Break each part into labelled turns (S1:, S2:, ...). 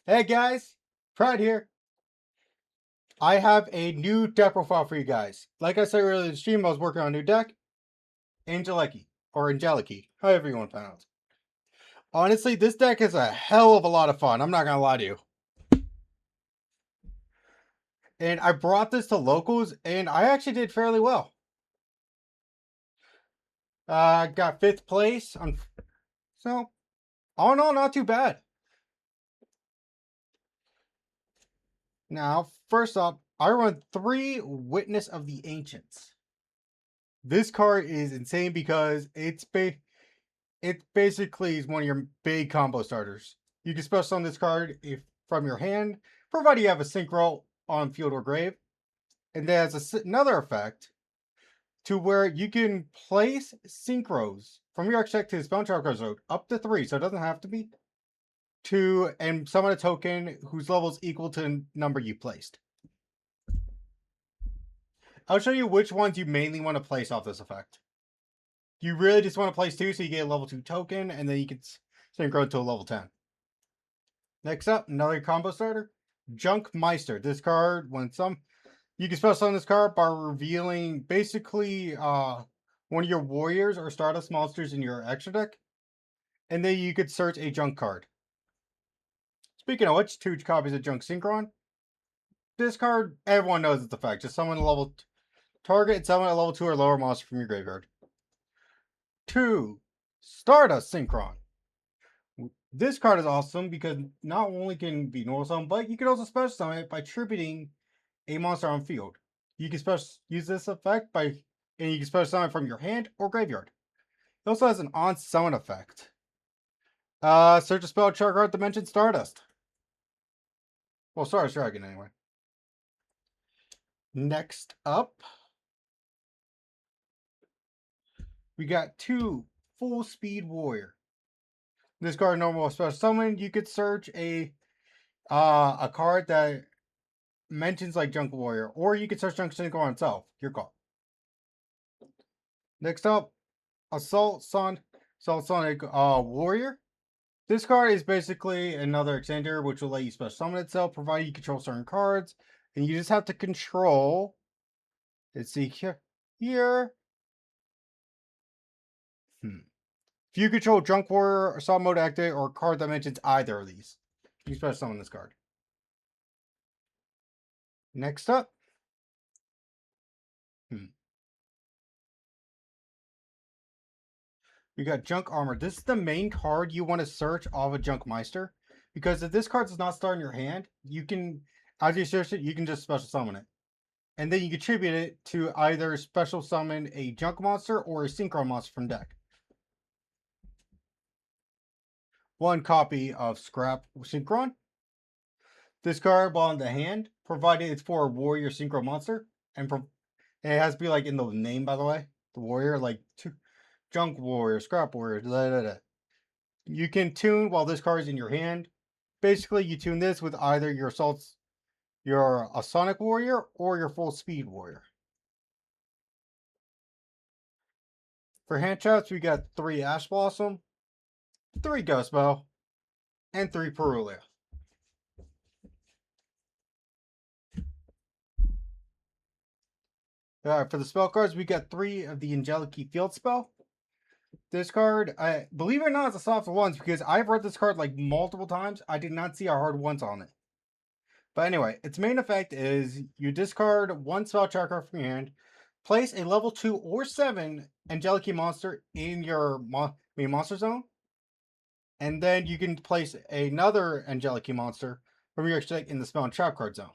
S1: Hey guys, Pride here. I have a new deck profile for you guys. Like I said earlier in the stream, I was working on a new deck, angelechy, or angelechy, however you want to pronounce it. Honestly, this deck is a hell of a lot of fun. I'm not gonna lie to you. And I brought this to locals, and I actually did fairly well. Got 5th place, so all in all, not too bad. Now, first up, I run 3 Witness of the Ancients. This card is insane because it basically is one of your big combo starters. You can special summon this card if from your hand, provided you have a synchro on field or grave. And there's another effect to where you can place synchros from your extra deck to the spell trap card zone up to 3, so it doesn't have to be 2, and summon a token whose level is equal to the number you placed. I'll show you which ones you mainly want to place off this effect. You really just want to place 2 so you get a level 2 token, and then you can synchro to a level 10. Next up, another combo starter, Junk Meister. This card, you can special summon this card by revealing basically one of your warriors or Stardust monsters in your extra deck, and then you could search a junk card. Speaking of which, 2 copies of Junk Synchron. This card, everyone knows its effect. Just summon a level target and summon a level 2 or lower monster from your graveyard. 2, Stardust Synchron. This card is awesome because not only can it be normal summon, but you can also special summon it by tributing a monster on field. You can use this effect and you can special summon it from your hand or graveyard. It also has an on summon effect. Search a spell chart card dimension Stardust. Well, Stardust Dragon anyway. Next up, we got 2 Full Speed Warrior. This card normal special summon. You could search a card that mentions like Junk Warrior, or you could search Junk Synchro on itself. Your call. Next up, Assault Sonic Warrior. This card is basically another extender which will let you special summon itself, provided you control certain cards, and you just have to control. Let's see here. If you control Junk Warrior, Assault Mode activate, or a card that mentions either of these, you special summon this card. Next up, we got Junk Armor. This is the main card you want to search off a Junk Meister, because if this card does not start in your hand, you can, as you search it, you can just special summon it. And then you contribute it to either special summon a Junk monster or a Synchro monster from deck. 1 copy of Scrap Synchron. This card belongs in the hand, provided it's for a warrior synchro monster, and it has to be like in the name, by the way. The warrior, like Junk Warrior, Scrap Warrior, You can tune while this card is in your hand. Basically, you tune this with either your a Sonic Warrior or your Full Speed Warrior. For hand traps, we got 3 Ash Blossom, 3 Ghost Bow, and 3 Perulia. For the spell cards, we got 3 of the Angelechy Field Spell. This card, believe it or not, it's a soft ones because I've read this card like multiple times. I did not see a hard ones on it. But anyway, its main effect is you discard 1 spell check card from your hand, place a level 2 or 7 Angelechy monster in your main monster zone, and then you can place another Angelechy monster from your extra deck in the spell and trap card zone.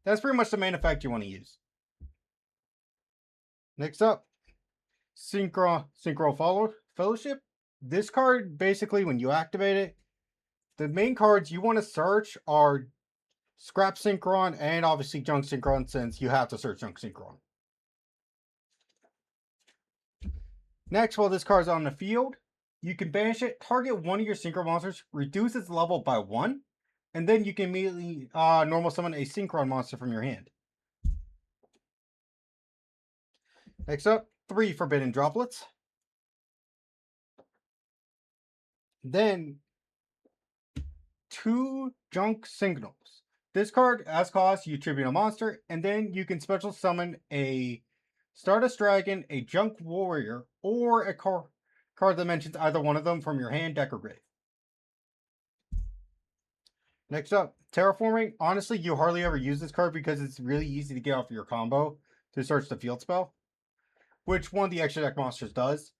S1: That's pretty much the main effect you want to use. Next up, Synchro Fellowship. This card, basically, when you activate it, the main cards you want to search are Scrap Synchron and obviously Junk Synchron, since you have to search Junk Synchron. Next, while this card is on the field, you can banish it, target one of your Synchro monsters, reduce its level by 1, and then you can immediately normal summon a Synchron monster from your hand. Next up, 3 Forbidden Droplets. Then 2 junk signals. This card, as cost, you tribute a monster, and then you can special summon a Stardust Dragon, a Junk Warrior, or a card that mentions either one of them from your hand, deck, or grave. Next up, Terraforming. Honestly, you hardly ever use this card because it's really easy to get off your combo to search the field spell, which one of the extra deck monsters does.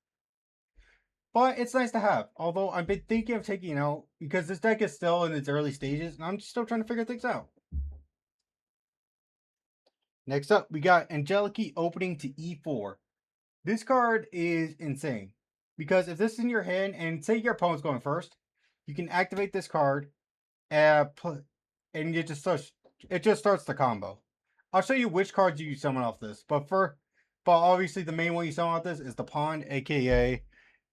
S1: But it's nice to have, although I've been thinking of taking it out because this deck is still in its early stages and I'm still trying to figure things out. Next up, we got Angelechy opening to E4. This card is insane because if this is in your hand and say your opponent's going first, you can activate this card and it just starts the combo. I'll show you which cards you summon off this, but obviously the main one you summon off this is the Pawn, aka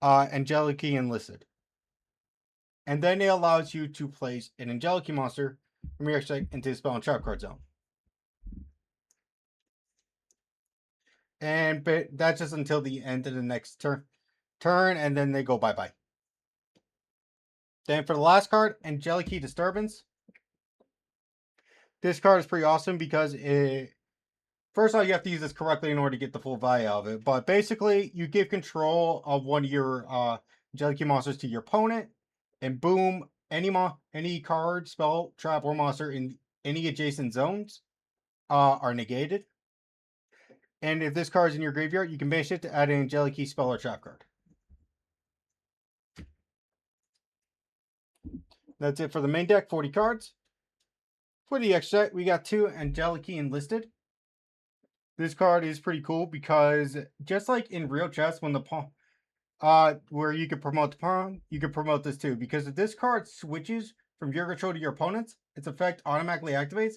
S1: Angelechy Enlisted. And then it allows you to place an Angelechy monster from your deck into the spell and trap card zone. And that's just until the end of the next turn, and then they go bye-bye. Then for the last card, Angelechy Disturbance. This card is pretty awesome because first of all, you have to use this correctly in order to get the full value of it. But basically, you give control of one of your Angelechy monsters to your opponent, and boom, any card, spell, trap, or monster in any adjacent zones are negated. And if this card is in your graveyard, you can banish it to add an Angelechy spell or trap card. That's it for the main deck, 40 cards. For the extra deck, we got 2 Angelechy Enlisted. This card is pretty cool because just like in real chess, when the pawn, where you can promote the pawn, you can promote this too. Because if this card switches from your control to your opponent's, its effect automatically activates,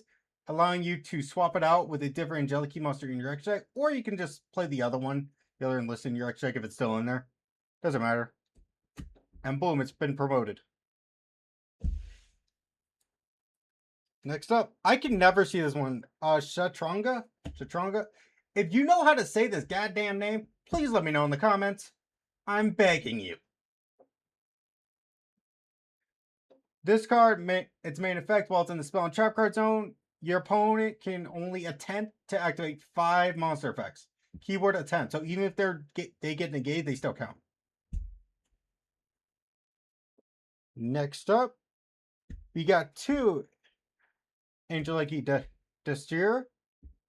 S1: allowing you to swap it out with a different Angelechy monster in your extra deck, or you can just play the other one, the other Enlisted in your extra deck if it's still in there. Doesn't matter. And boom, it's been promoted. Next up, I can never see this one. Shatranga? If you know how to say this goddamn name, please let me know in the comments. I'm begging you. This card, its main effect, while it's in the spell and trap card zone, your opponent can only attempt to activate 5 monster effects. Keyword attempt. So even if they get negated, they still count. Next up, we got 2 Angelechy Destir,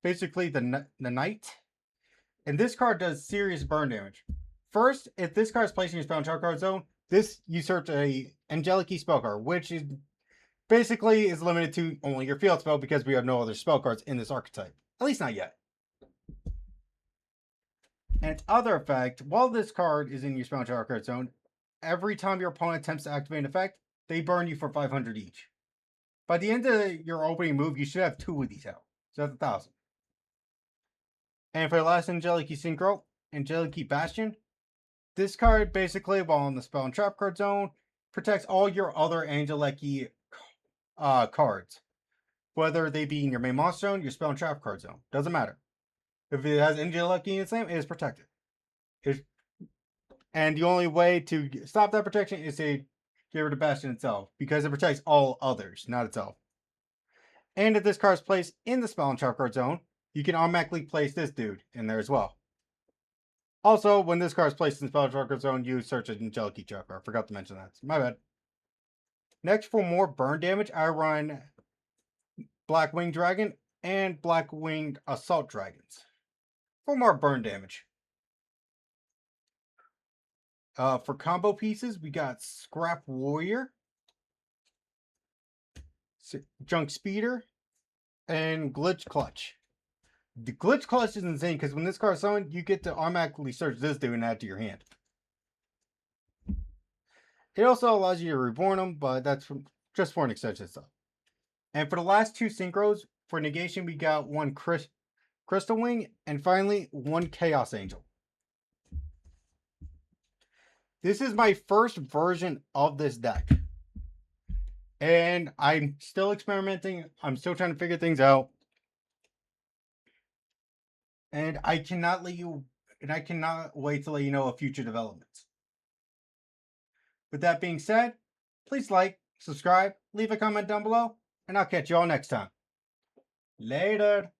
S1: basically the Knight. And this card does serious burn damage. First, if this card is placed in your spell and trap card zone, you search a Angelechy spell card, which is basically is limited to only your field spell because we have no other spell cards in this archetype. At least not yet. And its other effect, while this card is in your spell and trap card zone, every time your opponent attempts to activate an effect, they burn you for 500 each. By the end of your opening move, you should have 2 of these out. So that's 1,000. And for the last Angelechy Synchro, Angelechy Bastion. This card basically, while in the spell and trap card zone, protects all your other Angelechy cards. Whether they be in your main monster zone, your spell and trap card zone. Doesn't matter. If it has Angelechy in its name, it is protected. And the only way to stop that protection is to get rid of Bastion itself, because it protects all others, not itself. And if this card is placed in the spell and trap card zone, you can automatically place this dude in there as well. Also, when this card is placed in the spell and trap card zone, you search an Angelechy trap card. I forgot to mention that. My bad. Next, for more burn damage, I run Black-Winged Dragon and Black-Winged Assault Dragons for more burn damage. For combo pieces, we got Scrap Warrior, Junk Speeder, and Glitch Clutch. The Glitch Clutch is insane because when this card is summoned, you get to automatically search this dude and add to your hand. It also allows you to reborn them, but that's just for an extension stuff. And for the last 2 synchros, for negation, we got 1 Crystal Wing, and finally 1 Chaos Angel. This is my first version of this deck. And I'm still experimenting. I'm still trying to figure things out. And I cannot wait to let you know of future developments. With that being said, please like, subscribe, leave a comment down below, and I'll catch you all next time. Later.